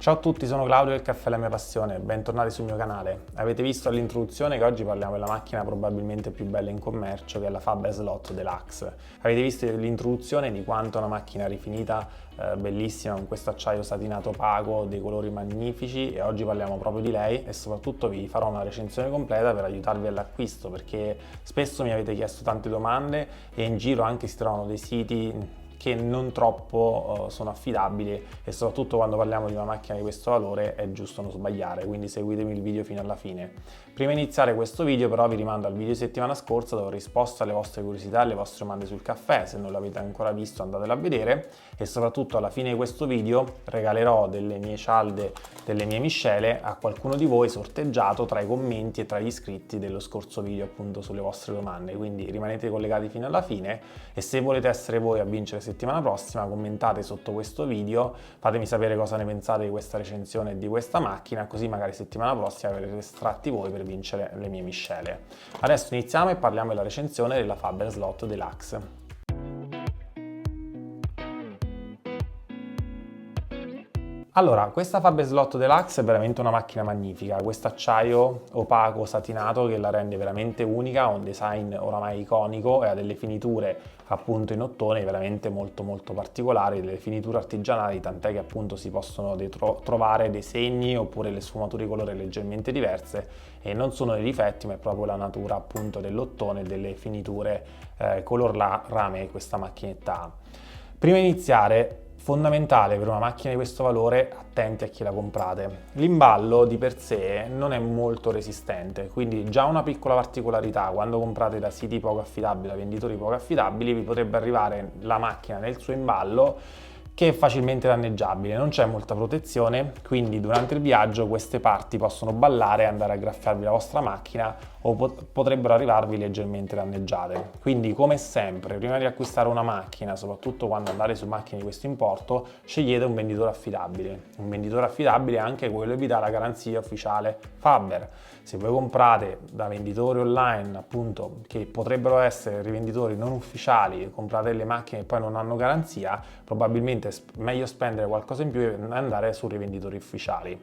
Ciao a tutti, sono Claudio del Caffè La Mia Passione, bentornati sul mio canale. Avete visto all'introduzione che oggi parliamo della macchina probabilmente più bella in commercio, che è la Faber Slot Deluxe. Avete visto l'introduzione di quanto è una macchina rifinita, bellissima, con questo acciaio satinato opaco, dei colori magnifici, e oggi parliamo proprio di lei e soprattutto vi farò una recensione completa per aiutarvi all'acquisto, perché spesso mi avete chiesto tante domande e in giro anche si trovano dei siti che non troppo sono affidabili, e soprattutto quando parliamo di una macchina di questo valore è giusto non sbagliare, quindi seguitemi il video fino alla fine. Prima di iniziare questo video però vi rimando al video di settimana scorsa dove ho risposto alle vostre curiosità e alle vostre domande sul caffè. Se non l'avete ancora visto andatelo a vedere, e soprattutto alla fine di questo video regalerò delle mie cialde, delle mie miscele a qualcuno di voi sorteggiato tra i commenti e tra gli iscritti dello scorso video appunto sulle vostre domande, quindi rimanete collegati fino alla fine. E se volete essere voi a vincere settimana prossima, commentate sotto questo video, fatemi sapere cosa ne pensate di questa recensione e di questa macchina, così magari settimana prossima verrete estratti voi per vincere le mie miscele. Adesso iniziamo e parliamo della recensione della Faber Slot Deluxe. Allora, questa Faber Slot Deluxe è veramente una macchina magnifica, questo acciaio opaco satinato che la rende veramente unica, ha un design oramai iconico e ha delle finiture appunto in ottone veramente molto particolari, delle finiture artigianali, tant'è che appunto si possono trovare dei segni oppure le sfumature di colore leggermente diverse, e non sono dei difetti ma è proprio la natura appunto dell'ottone e delle finiture color rame che questa macchinetta ha. Prima di iniziare, fondamentale per una macchina di questo valore, attenti a chi la comprate. L'imballo di per sé non è molto resistente, quindi già una piccola particolarità: quando comprate da siti poco affidabili, da venditori poco affidabili, vi potrebbe arrivare la macchina nel suo imballo che è facilmente danneggiabile, non c'è molta protezione, quindi durante il viaggio queste parti possono ballare e andare a graffiarvi la vostra macchina, o potrebbero arrivarvi leggermente danneggiate. Quindi, come sempre, prima di acquistare una macchina, soprattutto quando andate su macchine di questo importo, scegliete un venditore affidabile. Un venditore affidabile è anche quello che vi dà la garanzia ufficiale Faber. Se voi comprate da venditori online, appunto, che potrebbero essere rivenditori non ufficiali, comprate delle macchine che poi non hanno garanzia, probabilmente è meglio spendere qualcosa in più e andare su rivenditori ufficiali,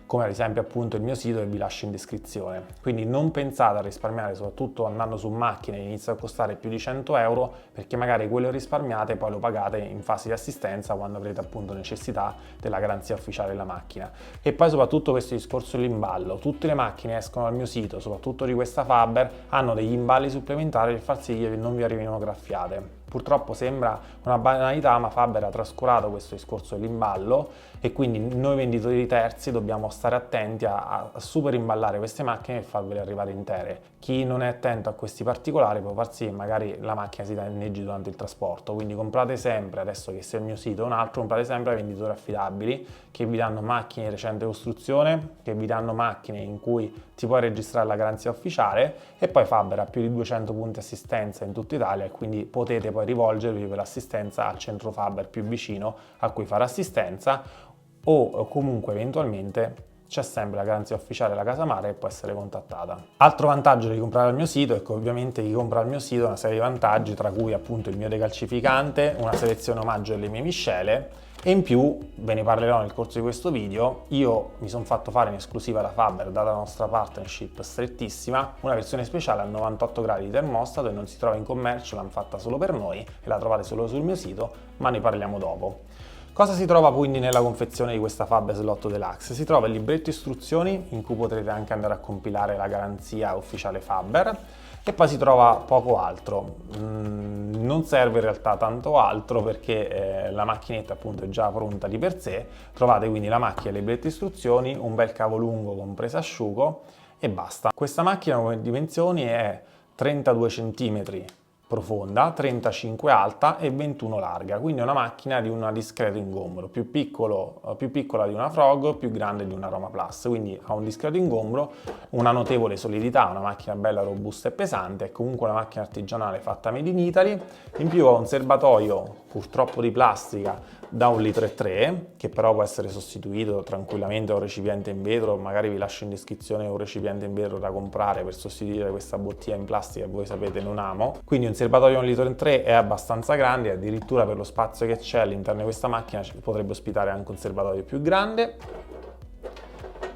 come ad esempio appunto il mio sito che vi lascio in descrizione. Quindi non pensate a risparmiare, soprattutto andando su macchine che iniziano a costare più di 100 euro, perché magari quello che risparmiate poi lo pagate in fase di assistenza quando avrete appunto necessità della garanzia ufficiale della macchina. E poi soprattutto questo discorso dell'imballo: tutte le macchine escono dal mio sito, soprattutto di questa Faber, hanno degli imballi supplementari per far sì che non vi arrivino graffiate. Purtroppo sembra una banalità, ma Faber ha trascurato questo discorso dell'imballo, e quindi noi venditori terzi dobbiamo stare attenti a super imballare queste macchine e farvele arrivare intere. Chi non è attento a questi particolari può far sì che magari la macchina si danneggi durante il trasporto, quindi comprate sempre, adesso che sia il mio sito o un altro, comprate sempre venditori affidabili che vi danno macchine di recente costruzione, che vi danno macchine in cui ti puoi registrare la garanzia ufficiale, e poi Faber ha più di 200 punti assistenza in tutta Italia, e quindi potete poi rivolgervi per l'assistenza al centro Faber più vicino a cui fare assistenza, o comunque eventualmente c'è sempre la garanzia ufficiale della casa madre che può essere contattata. Altro vantaggio di comprare al mio sito è che ovviamente chi compra al mio sito ha una serie di vantaggi, tra cui appunto il mio decalcificante, una selezione omaggio delle mie miscele, e in più, ve ne parlerò nel corso di questo video, io mi sono fatto fare in esclusiva da Faber, data la nostra partnership strettissima, una versione speciale a 98 gradi di termostato, e non si trova in commercio, l'hanno fatta solo per noi e la trovate solo sul mio sito, ma ne parliamo dopo. Cosa si trova quindi nella confezione di questa Faber Slot Deluxe? Si trova il libretto istruzioni, in cui potrete anche andare a compilare la garanzia ufficiale Faber, e poi si trova poco altro. Non serve in realtà tanto altro, perché la macchinetta appunto è già pronta di per sé. Trovate quindi la macchina, il libretto istruzioni, un bel cavo lungo con presa asciugo e basta. Questa macchina come dimensioni è 32 cm profonda, 35 alta e 21 larga, quindi è una macchina di un discreto ingombro, più piccola di una Frog, più grande di una Roma Plus, quindi ha un discreto ingombro, una notevole solidità, una macchina bella robusta e pesante, è comunque una macchina artigianale fatta made in Italy. In più ha un serbatoio purtroppo di plastica da 1,3 litri, che però può essere sostituito tranquillamente da un recipiente in vetro. Magari vi lascio in descrizione un recipiente in vetro da comprare per sostituire questa bottiglia in plastica che voi sapete non amo. Quindi un il serbatoio 1,3 litri è abbastanza grande, addirittura per lo spazio che c'è all'interno di questa macchina potrebbe ospitare anche un serbatoio più grande.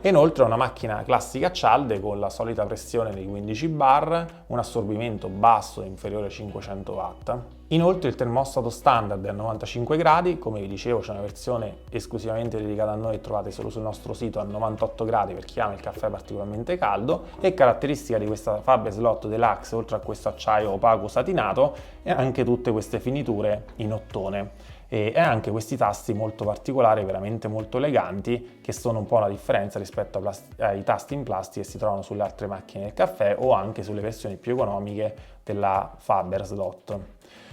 E inoltre è una macchina classica a cialde con la solita pressione dei 15 bar, un assorbimento basso inferiore ai 500 watt. Inoltre il termostato standard è a 95 gradi, come vi dicevo c'è una versione esclusivamente dedicata a noi, trovate solo sul nostro sito a 98 gradi per chi ama il caffè particolarmente caldo, e caratteristica di questa Faber Slot Deluxe, oltre a questo acciaio opaco satinato, è anche tutte queste finiture in ottone. E anche questi tasti molto particolari, veramente molto eleganti, che sono un po' la differenza rispetto ai tasti in plastica che si trovano sulle altre macchine del caffè o anche sulle versioni più economiche della Faber Slot.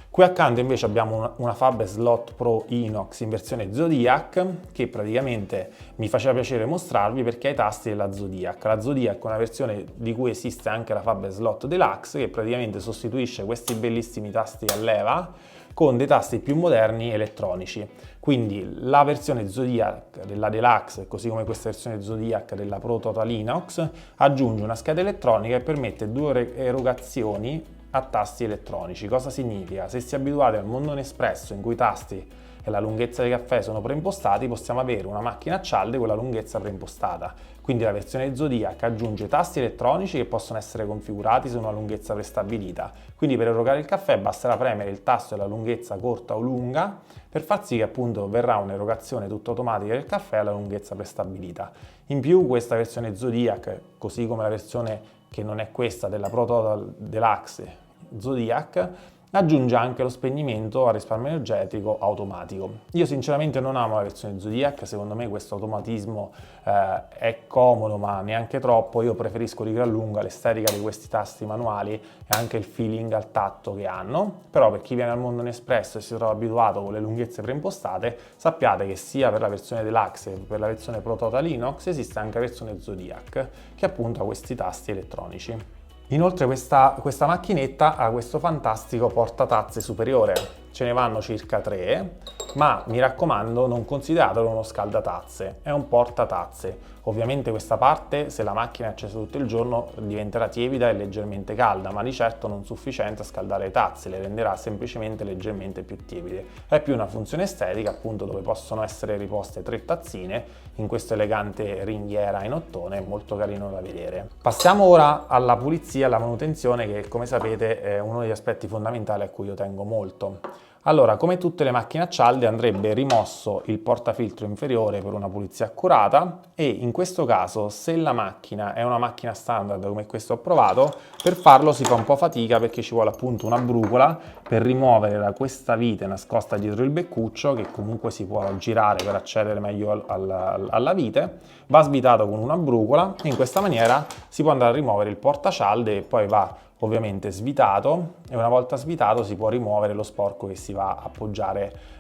Qui accanto invece abbiamo una Faber Slot Pro Inox in versione Zodiac, che praticamente mi faceva piacere mostrarvi perché ha i tasti della Zodiac. La Zodiac è una versione di cui esiste anche la Faber Slot Deluxe, che praticamente sostituisce questi bellissimi tasti a leva con dei tasti più moderni elettronici. Quindi la versione Zodiac della Deluxe, così come questa versione Zodiac della Pro Total Inox, aggiunge una scheda elettronica e permette due erogazioni a tasti elettronici. Cosa significa? Se si è abituati al mondo Nespresso in cui i tasti e la lunghezza dei caffè sono preimpostati, possiamo avere una macchina a cialde con la lunghezza preimpostata. Quindi la versione Zodiac aggiunge tasti elettronici che possono essere configurati su una lunghezza prestabilita. Quindi per erogare il caffè basterà premere il tasto della lunghezza corta o lunga per far sì che appunto verrà un'erogazione tutta automatica del caffè alla lunghezza prestabilita. In più questa versione Zodiac, così come la versione che non è questa della Pro Total Deluxe Zodiac, aggiunge anche lo spegnimento a risparmio energetico automatico. Io sinceramente non amo la versione Zodiac, secondo me questo automatismo è comodo ma neanche troppo. Io preferisco di gran lunga l'estetica di questi tasti manuali e anche il feeling al tatto che hanno, però per chi viene al mondo Nespresso e si trova abituato con le lunghezze preimpostate, sappiate che sia per la versione Deluxe che per la versione Pro Total Inox esiste anche la versione Zodiac che appunto ha questi tasti elettronici. Inoltre questa macchinetta ha questo fantastico portatazze superiore, ce ne vanno circa 3, ma mi raccomando non consideratelo uno scaldatazze, è un portatazze. Ovviamente questa parte, se la macchina è accesa tutto il giorno, diventerà tiepida e leggermente calda, ma di certo non sufficiente a scaldare le tazze, le renderà semplicemente leggermente più tiepide. È più una funzione estetica, appunto, dove possono essere riposte 3 tazzine in questa elegante ringhiera in ottone, molto carino da vedere. Passiamo ora alla pulizia e alla manutenzione, che come sapete è uno degli aspetti fondamentali a cui io tengo molto. Allora, come tutte le macchine a cialde andrebbe rimosso il portafiltro inferiore per una pulizia accurata e in questo caso, se la macchina è una macchina standard come questa ho provato, per farlo si fa un po' fatica perché ci vuole appunto una brucola per rimuovere da questa vite nascosta dietro il beccuccio, che comunque si può girare per accedere meglio alla vite. Va svitato con una brucola e in questa maniera si può andare a rimuovere il portacialde e poi va ovviamente svitato, e una volta svitato si può rimuovere lo sporco che si va a appoggiare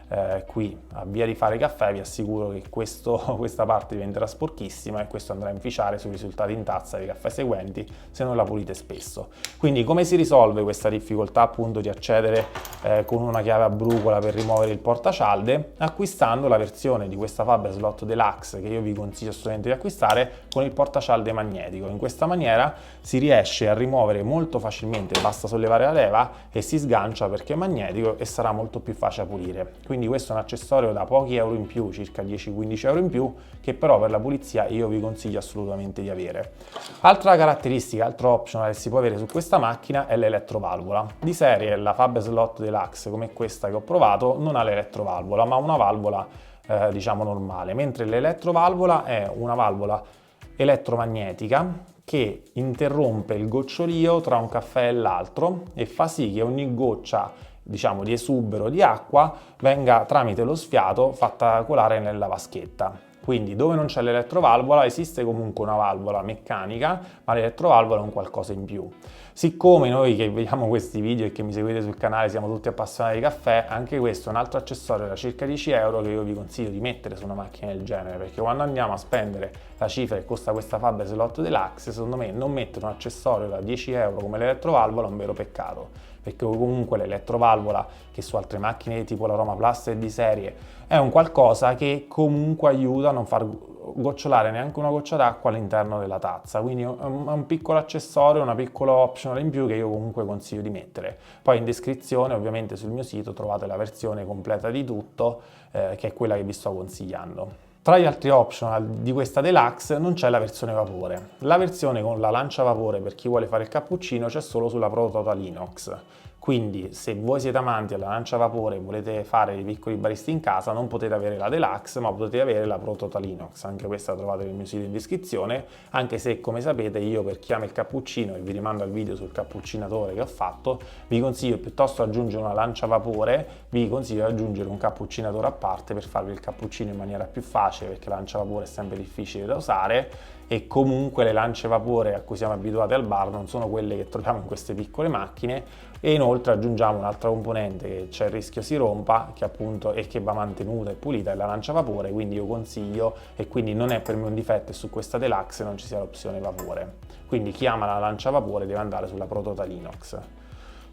qui. A via di fare caffè vi assicuro che questa parte diventerà sporchissima e questo andrà a inficiare sui risultati in tazza dei caffè seguenti se non la pulite spesso. Quindi come si risolve questa difficoltà appunto di accedere con una chiave a brucola per rimuovere il portacialde? Acquistando la versione di questa Faber Slot Deluxe, che io vi consiglio assolutamente di acquistare, con il portacialde magnetico. In questa maniera si riesce a rimuovere molto facilmente, basta sollevare la leva e si sgancia perché è magnetico e sarà molto più facile da pulire. Quindi questo è un accessorio da pochi euro in più, circa 10-15 euro in più, che però per la pulizia io vi consiglio assolutamente di avere. Altra caratteristica, altro optional che si può avere su questa macchina è l'elettrovalvola. Di serie la Faber Slot Deluxe, come questa che ho provato, non ha l'elettrovalvola, ma una valvola diciamo normale, mentre l'elettrovalvola è una valvola elettromagnetica che interrompe il gocciolio tra un caffè e l'altro e fa sì che ogni goccia di esubero di acqua venga tramite lo sfiato fatta colare nella vaschetta. Quindi dove non c'è l'elettrovalvola esiste comunque una valvola meccanica, ma l'elettrovalvola è un qualcosa in più. Siccome noi che vediamo questi video e che mi seguite sul canale siamo tutti appassionati di caffè, anche questo è un altro accessorio da circa 10 euro che io vi consiglio di mettere su una macchina del genere, perché quando andiamo a spendere la cifra che costa questa Faber Slot Deluxe, secondo me non mettere un accessorio da 10 euro come l'elettrovalvola è un vero peccato, perché comunque l'elettrovalvola, che su altre macchine tipo la Roma Plus e di serie, è un qualcosa che comunque aiuta a non far gocciolare neanche una goccia d'acqua all'interno della tazza, quindi è un piccolo accessorio, una piccola optional in più che io comunque consiglio di mettere. Poi in descrizione ovviamente sul mio sito trovate la versione completa di tutto, che è quella che vi sto consigliando. Tra gli altri optional di questa deluxe non c'è la versione vapore. La versione con la lancia vapore per chi vuole fare il cappuccino c'è solo sulla Pro Total Inox. Quindi se voi siete amanti alla lancia vapore e volete fare dei piccoli baristi in casa non potete avere la deluxe ma potete avere la Pro Total Inox, anche questa la trovate nel mio sito in descrizione, anche se come sapete io per chi ama il cappuccino, e vi rimando al video sul cappuccinatore che ho fatto, vi consiglio piuttosto di aggiungere una lancia vapore, vi consiglio di aggiungere un cappuccinatore a parte per farvi il cappuccino in maniera più facile, perché la lancia vapore è sempre difficile da usare e comunque le lance vapore a cui siamo abituati al bar non sono quelle che troviamo in queste piccole macchine. E inoltre aggiungiamo un'altra componente che c'è il rischio si rompa, che appunto è che va mantenuta e pulita, è la lancia vapore, quindi io consiglio, e quindi non è per me un difetto e su questa deluxe non ci sia l'opzione vapore. Quindi chi ama la lancia vapore deve andare sulla Pro Total Inox.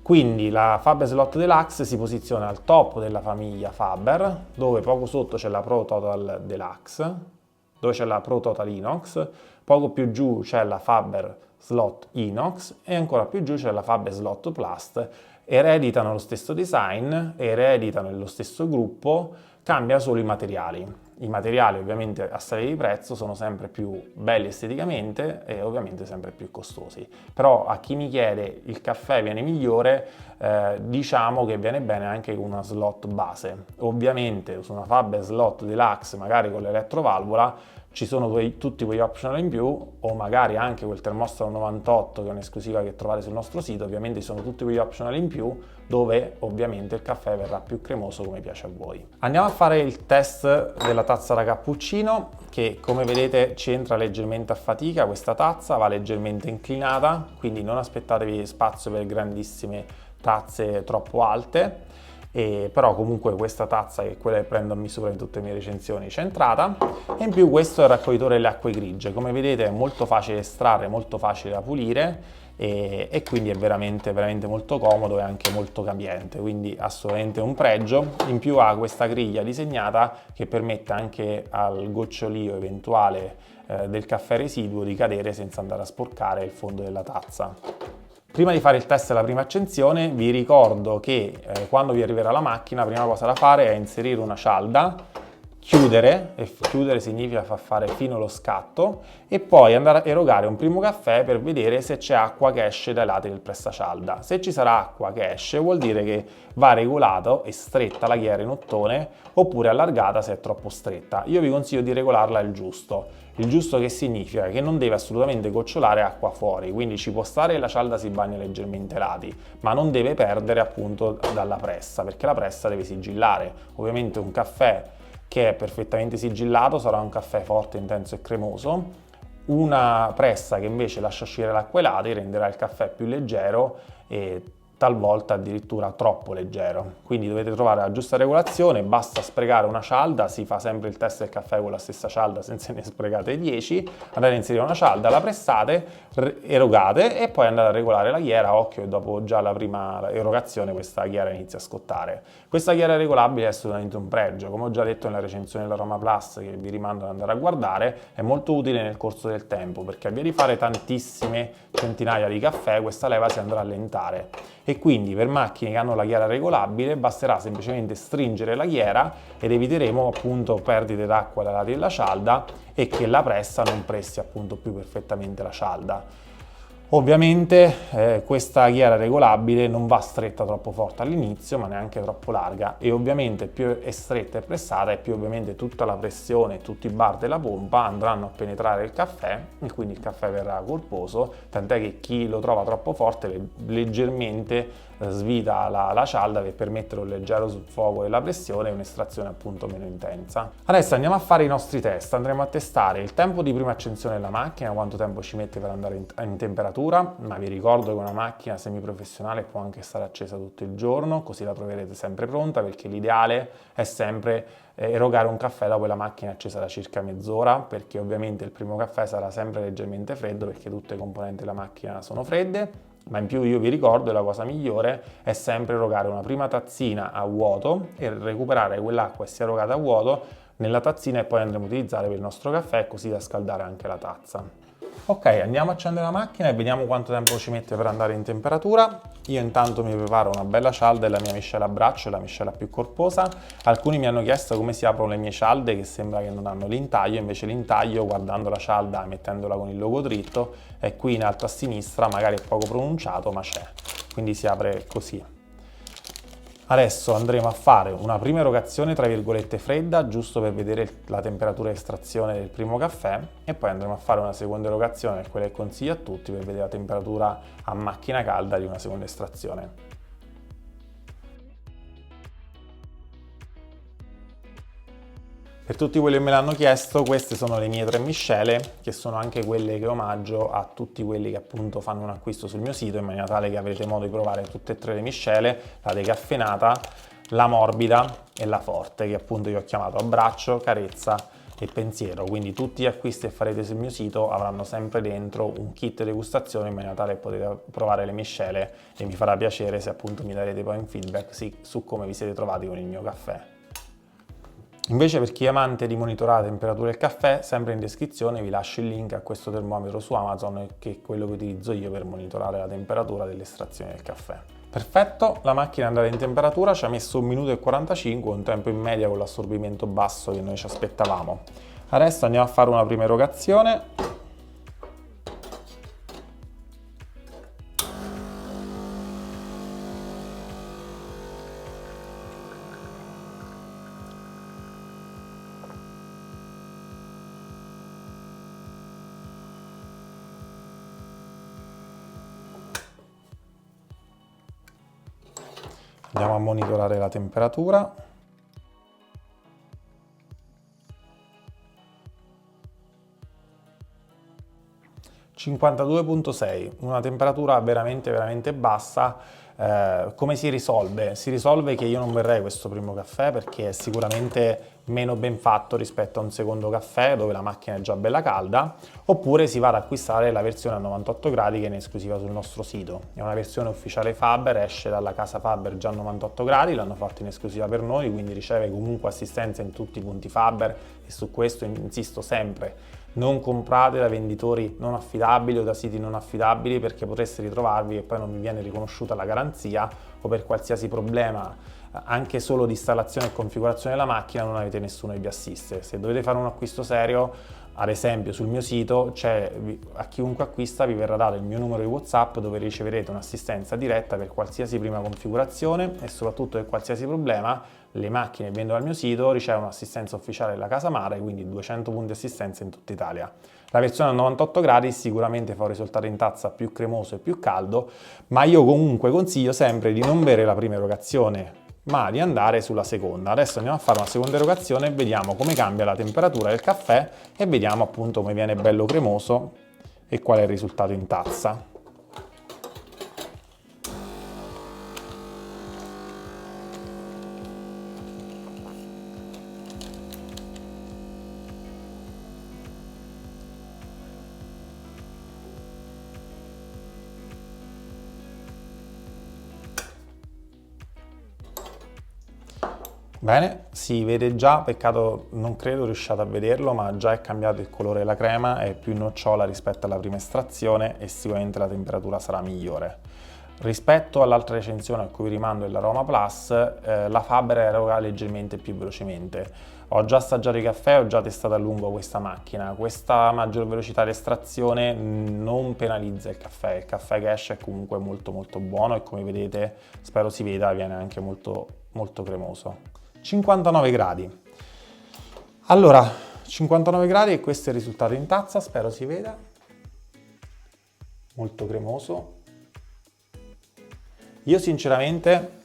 Quindi la Faber Slot Deluxe si posiziona al top della famiglia Faber, dove poco sotto c'è la Pro Total Deluxe, dove c'è la Pro Total Inox, poco più giù c'è la Faber Slot Inox e ancora più giù c'è la Faber Slot Plus. Ereditano lo stesso design, ereditano lo stesso gruppo, cambia solo i materiali. I materiali ovviamente a salire di prezzo sono sempre più belli esteticamente e ovviamente sempre più costosi. Però a chi mi chiede il caffè viene migliore, diciamo che viene bene anche con una slot base. Ovviamente su una Faber Slot Deluxe magari con l'elettrovalvola ci sono tutti quegli optional in più, o magari anche quel termostato 98 che è un'esclusiva che trovate sul nostro sito, ovviamente ci sono tutti quegli optional in più dove ovviamente il caffè verrà più cremoso come piace a voi. Andiamo a fare il test della tazza da cappuccino che come vedete ci entra leggermente a fatica, questa tazza va leggermente inclinata, quindi non aspettatevi spazio per grandissime tazze troppo alte. Però comunque questa tazza, che è quella che prendo a misura in tutte le mie recensioni, centrata, e in più questo è il raccoglitore delle acque grigie. Come vedete è molto facile estrarre, molto facile da pulire e quindi è veramente molto comodo e anche molto capiente, quindi assolutamente un pregio. In più ha questa griglia disegnata che permette anche al gocciolio eventuale del caffè residuo di cadere senza andare a sporcare il fondo della tazza. Prima di fare il test della prima accensione vi ricordo che quando vi arriverà la macchina la prima cosa da fare è inserire una cialda, chiudere, e chiudere significa far fare fino allo scatto, e poi andare a erogare un primo caffè per vedere se c'è acqua che esce dai lati del pressacialda. Se ci sarà acqua che esce vuol dire che va regolato e stretta la ghiera in ottone oppure allargata se è troppo stretta. Io vi consiglio di regolarla il giusto. Il giusto che significa che non deve assolutamente gocciolare acqua fuori, quindi ci può stare che la cialda si bagni leggermente ai lati, ma non deve perdere appunto dalla pressa, perché la pressa deve sigillare. Ovviamente un caffè che è perfettamente sigillato sarà un caffè forte, intenso e cremoso. Una pressa che invece lascia uscire l'acqua ai lati renderà il caffè più leggero e talvolta addirittura troppo leggero. Quindi dovete trovare la giusta regolazione, basta sprecare una cialda, si fa sempre il test del caffè con la stessa cialda senza ne sprecate 10, andate a inserire una cialda, la pressate, erogate e poi andate a regolare la ghiera, occhio che dopo già la prima erogazione questa ghiera inizia a scottare. Questa ghiera regolabile è assolutamente un pregio, come ho già detto nella recensione dell'Aroma Plus che vi rimando ad andare a guardare, è molto utile nel corso del tempo perché a via di fare tantissime centinaia di caffè questa leva si andrà a allentare. E quindi per macchine che hanno la ghiera regolabile basterà semplicemente stringere la ghiera ed eviteremo appunto perdite d'acqua dai lati della cialda e che la pressa non pressi appunto più perfettamente la cialda. Ovviamente questa ghiera regolabile non va stretta troppo forte all'inizio ma neanche troppo larga e ovviamente più è stretta e pressata e più ovviamente tutta la pressione e tutti i bar della pompa andranno a penetrare il caffè e quindi il caffè verrà corposo, tant'è che chi lo trova troppo forte leggermente svita la cialda per permettere un leggero fuoco della pressione e un'estrazione appunto meno intensa. Adesso andiamo a fare i nostri test, andremo a testare il tempo di prima accensione della macchina, quanto tempo ci mette per andare in temperatura, ma vi ricordo che una macchina semiprofessionale può anche stare accesa tutto il giorno, così la troverete sempre pronta perché l'ideale è sempre erogare un caffè dopo la macchina è accesa da circa mezz'ora, perché ovviamente il primo caffè sarà sempre leggermente freddo perché tutte le componenti della macchina sono fredde. Ma in più io vi ricordo che la cosa migliore è sempre erogare una prima tazzina a vuoto e recuperare quell'acqua che si è erogata a vuoto, nella tazzina e poi andremo a utilizzare per il nostro caffè, così da scaldare anche la tazza. Ok, andiamo a accendere la macchina e vediamo quanto tempo ci mette per andare in temperatura. Io intanto mi preparo una bella cialda e la mia miscela a braccio, la miscela più corposa. Alcuni mi hanno chiesto come si aprono le mie cialde, che sembra che non hanno l'intaglio, invece l'intaglio, guardando la cialda, mettendola con il logo dritto, è qui in alto a sinistra, magari è poco pronunciato, ma c'è. Quindi si apre così. Adesso andremo a fare una prima erogazione tra virgolette fredda, giusto per vedere la temperatura di estrazione del primo caffè, e poi andremo a fare una seconda erogazione, che è quella che consiglio a tutti, per vedere la temperatura a macchina calda di una seconda estrazione. Per tutti quelli che me l'hanno chiesto, queste sono le mie 3 miscele, che sono anche quelle che omaggio a tutti quelli che appunto fanno un acquisto sul mio sito, in maniera tale che avrete modo di provare tutte e 3 le miscele, la decaffeinata, la morbida e la forte, che appunto io ho chiamato abbraccio, carezza e pensiero. Quindi tutti gli acquisti che farete sul mio sito avranno sempre dentro un kit degustazione, in maniera tale che potete provare le miscele, e mi farà piacere se appunto mi darete poi un feedback su come vi siete trovati con il mio caffè. Invece, per chi è amante di monitorare la temperatura del caffè, sempre in descrizione vi lascio il link a questo termometro su Amazon, che è quello che utilizzo io per monitorare la temperatura dell'estrazione del caffè. Perfetto, la macchina è andata in temperatura, ci ha messo 1 minuto e 45, un tempo in media con l'assorbimento basso che noi ci aspettavamo. Adesso andiamo a fare una prima erogazione. Andiamo a monitorare la temperatura. 52,6, una temperatura veramente bassa. Come si risolve? Si risolve che io non berrei questo primo caffè perché è sicuramente meno ben fatto rispetto a un secondo caffè dove la macchina è già bella calda, oppure si va ad acquistare la versione a 98 gradi che è in esclusiva sul nostro sito. È una versione ufficiale Faber, esce dalla casa Faber già a 98 gradi, l'hanno fatto in esclusiva per noi, quindi riceve comunque assistenza in tutti i punti Faber, e su questo insisto sempre. Non comprate da venditori non affidabili o da siti non affidabili, perché potreste ritrovarvi che poi non vi viene riconosciuta la garanzia, o per qualsiasi problema anche solo di installazione e configurazione della macchina non avete nessuno che vi assiste. Se dovete fare un acquisto serio, ad esempio sul mio sito, a chiunque acquista vi verrà dato il mio numero di WhatsApp, dove riceverete un'assistenza diretta per qualsiasi prima configurazione, e soprattutto per qualsiasi problema. Le macchine che vendo dal mio sito ricevono assistenza ufficiale della casa madre, quindi 200 punti di assistenza in tutta Italia. La versione a 98 gradi sicuramente fa un risultato in tazza più cremoso e più caldo, ma io comunque consiglio sempre di non bere la prima erogazione, ma di andare sulla seconda. Adesso andiamo a fare una seconda erogazione e vediamo come cambia la temperatura del caffè e vediamo appunto come viene bello cremoso e qual è il risultato in tazza. Bene, si vede già, peccato non credo riusciate a vederlo, ma già è cambiato il colore della crema, è più nocciola rispetto alla prima estrazione e sicuramente la temperatura sarà migliore. Rispetto all'altra recensione a cui vi rimando, dell'Aroma Plus, la Faber eroga leggermente più velocemente. Ho già assaggiato i caffè, ho già testato a lungo questa macchina. Questa maggior velocità di estrazione non penalizza il caffè che esce è comunque molto buono, e come vedete, spero si veda, viene anche molto cremoso. 59 gradi. Allora, 59 gradi e questo è il risultato in tazza, spero si veda. Molto cremoso. Io sinceramente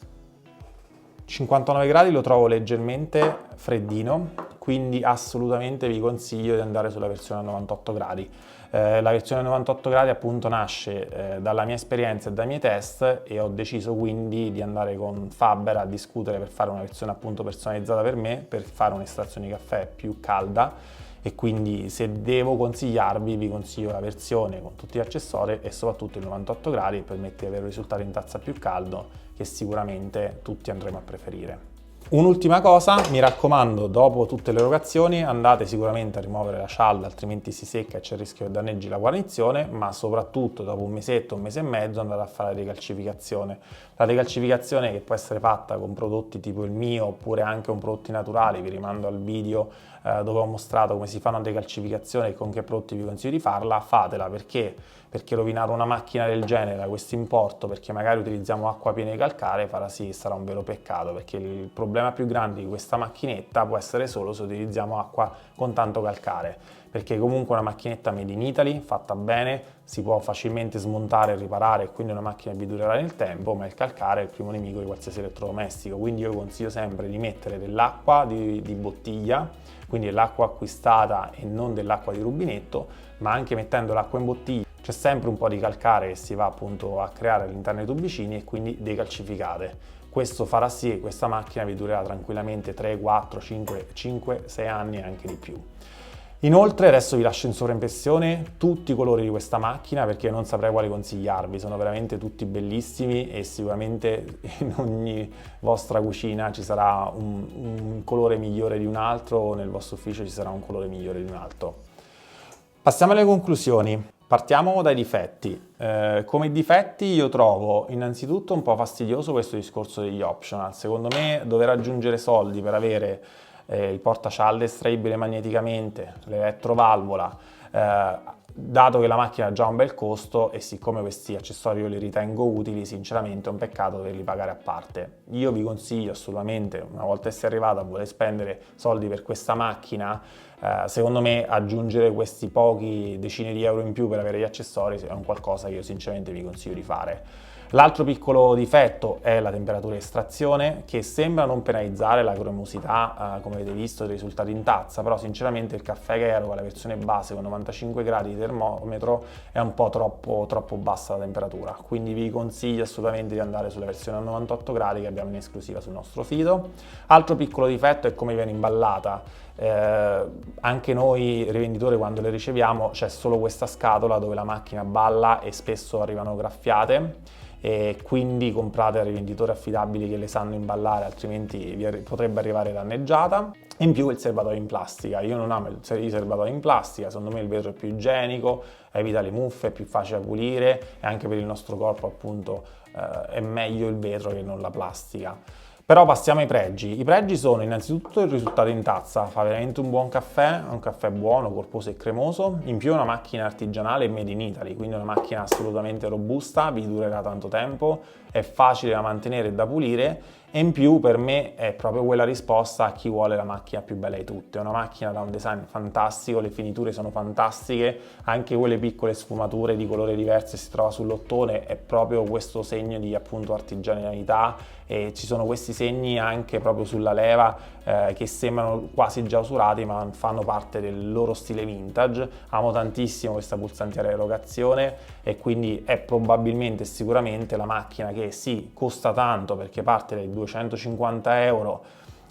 59 gradi lo trovo leggermente freddino, quindi assolutamente vi consiglio di andare sulla versione a 98 gradi. La versione a 98 gradi appunto nasce dalla mia esperienza e dai miei test, e ho deciso quindi di andare con Faber a discutere per fare una versione appunto personalizzata per me, per fare un'estrazione di caffè più calda, e quindi se devo consigliarvi vi consiglio la versione con tutti gli accessori e soprattutto il 98 gradi, che permette di avere un risultato in tazza più caldo che sicuramente tutti andremo a preferire. Un'ultima cosa, mi raccomando, dopo tutte le erogazioni andate sicuramente a rimuovere la cialda, altrimenti si secca e c'è il rischio che danneggi la guarnizione, ma soprattutto dopo un mesetto, un mese e mezzo andate a fare la decalcificazione. La decalcificazione che può essere fatta con prodotti tipo il mio oppure anche con prodotti naturali, vi rimando al video dove ho mostrato come si fa una decalcificazione e con che prodotti vi consiglio di farla, fatela perché rovinare una macchina del genere da questo importo, perché magari utilizziamo acqua piena di calcare, farà sì che sarà un vero peccato, perché il problema più grande di questa macchinetta può essere solo se utilizziamo acqua con tanto calcare, perché comunque è una macchinetta made in Italy, fatta bene, si può facilmente smontare e riparare e quindi una macchina vi durerà nel tempo, ma il calcare è il primo nemico di qualsiasi elettrodomestico, quindi io consiglio sempre di mettere dell'acqua di bottiglia, quindi l'acqua acquistata e non dell'acqua di rubinetto, ma anche mettendo l'acqua in bottiglia c'è sempre un po' di calcare che si va appunto a creare all'interno dei tubicini e quindi decalcificate. Questo farà sì che questa macchina vi durerà tranquillamente 3, 4, 5, 6 anni e anche di più. Inoltre adesso vi lascio in sovraimpressione tutti i colori di questa macchina perché non saprei quali consigliarvi, sono veramente tutti bellissimi e sicuramente in ogni vostra cucina ci sarà un colore migliore di un altro o nel vostro ufficio ci sarà un colore migliore di un altro. Passiamo alle conclusioni. Partiamo dai difetti. Come difetti io trovo innanzitutto un po' fastidioso questo discorso degli optional. Secondo me dover aggiungere soldi per avere il portacialde estraibile magneticamente, l'elettrovalvola, dato che la macchina ha già un bel costo e siccome questi accessori io li ritengo utili, sinceramente è un peccato doverli pagare a parte. Io vi consiglio assolutamente, una volta che sei arrivato a voler spendere soldi per questa macchina, secondo me aggiungere questi pochi decine di euro in più per avere gli accessori è un qualcosa che io sinceramente vi consiglio di fare. L'altro piccolo difetto è la temperatura di estrazione che sembra non penalizzare la cremosità, come avete visto, dei risultati in tazza, però sinceramente il caffè che eroga la versione base con 95 gradi di termometro è un po' troppo bassa la temperatura, quindi vi consiglio assolutamente di andare sulla versione a 98 gradi che abbiamo in esclusiva sul nostro sito. Altro piccolo difetto è come viene imballata. Anche noi rivenditori quando le riceviamo c'è solo questa scatola dove la macchina balla e spesso arrivano graffiate e quindi comprate a rivenditori affidabili che le sanno imballare, altrimenti potrebbe arrivare danneggiata. In più il serbatoio in plastica, io non amo i serbatoi in plastica, secondo me il vetro è più igienico, evita le muffe, è più facile da pulire e anche per il nostro corpo appunto è meglio il vetro che non la plastica. Però passiamo ai pregi. I pregi sono innanzitutto il risultato in tazza, fa veramente un buon caffè, un caffè buono, corposo e cremoso, in più è una macchina artigianale made in Italy, quindi è una macchina assolutamente robusta, vi durerà tanto tempo, è facile da mantenere e da pulire e in più per me è proprio quella risposta a chi vuole la macchina più bella di tutte. È una macchina da un design fantastico, le finiture sono fantastiche, anche quelle piccole sfumature di colore diverse si trova sull'ottone, è proprio questo segno di appunto artigianalità e ci sono questi segni anche proprio sulla leva che sembrano quasi già usurati ma fanno parte del loro stile vintage. Amo tantissimo questa pulsantiera a erogazione e quindi è probabilmente e sicuramente la macchina che sì, costa tanto perché parte dai 250 euro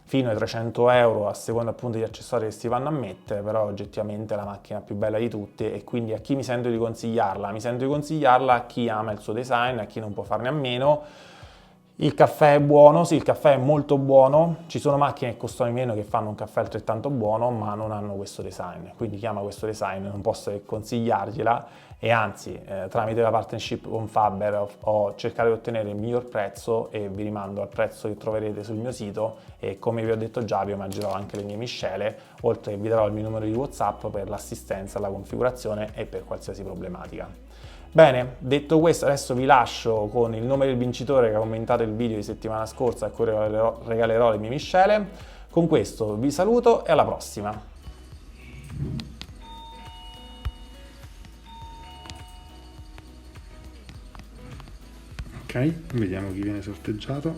fino ai 300 euro a seconda appunto degli accessori che si vanno a mettere, però oggettivamente è la macchina più bella di tutte e quindi a chi mi sento di consigliarla? Mi sento di consigliarla a chi ama il suo design, a chi non può farne a meno. Il caffè è buono, sì, il caffè è molto buono, ci sono macchine che costano di meno che fanno un caffè altrettanto buono, ma non hanno questo design, quindi chi ama questo design non posso che consigliargliela e anzi, tramite la partnership con Faber ho cercato di ottenere il miglior prezzo e vi rimando al prezzo che troverete sul mio sito e come vi ho detto già vi omaggerò anche le mie miscele, oltre che vi darò il mio numero di WhatsApp per l'assistenza, la configurazione e per qualsiasi problematica. Bene, detto questo adesso vi lascio con il nome del vincitore che ha commentato il video di settimana scorsa a cui regalerò le mie miscele. Con questo vi saluto e alla prossima! Ok, vediamo chi viene sorteggiato.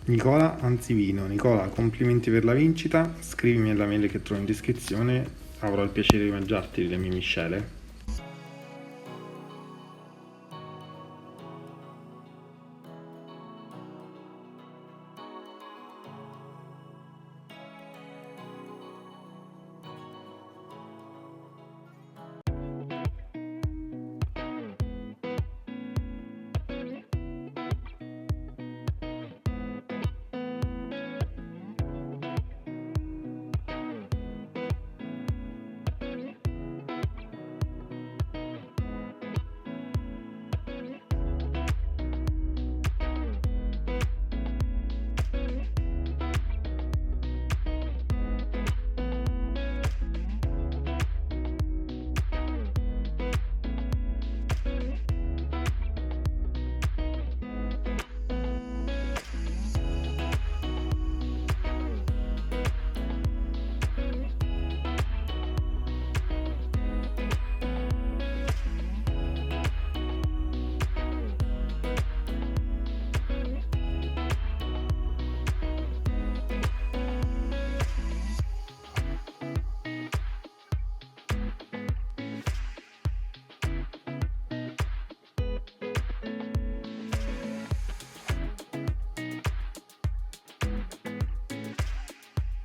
Nicola Anzivino. Nicola, complimenti per la vincita, scrivimi nella mail che trovo in descrizione, avrò il piacere di mangiarti le mie miscele.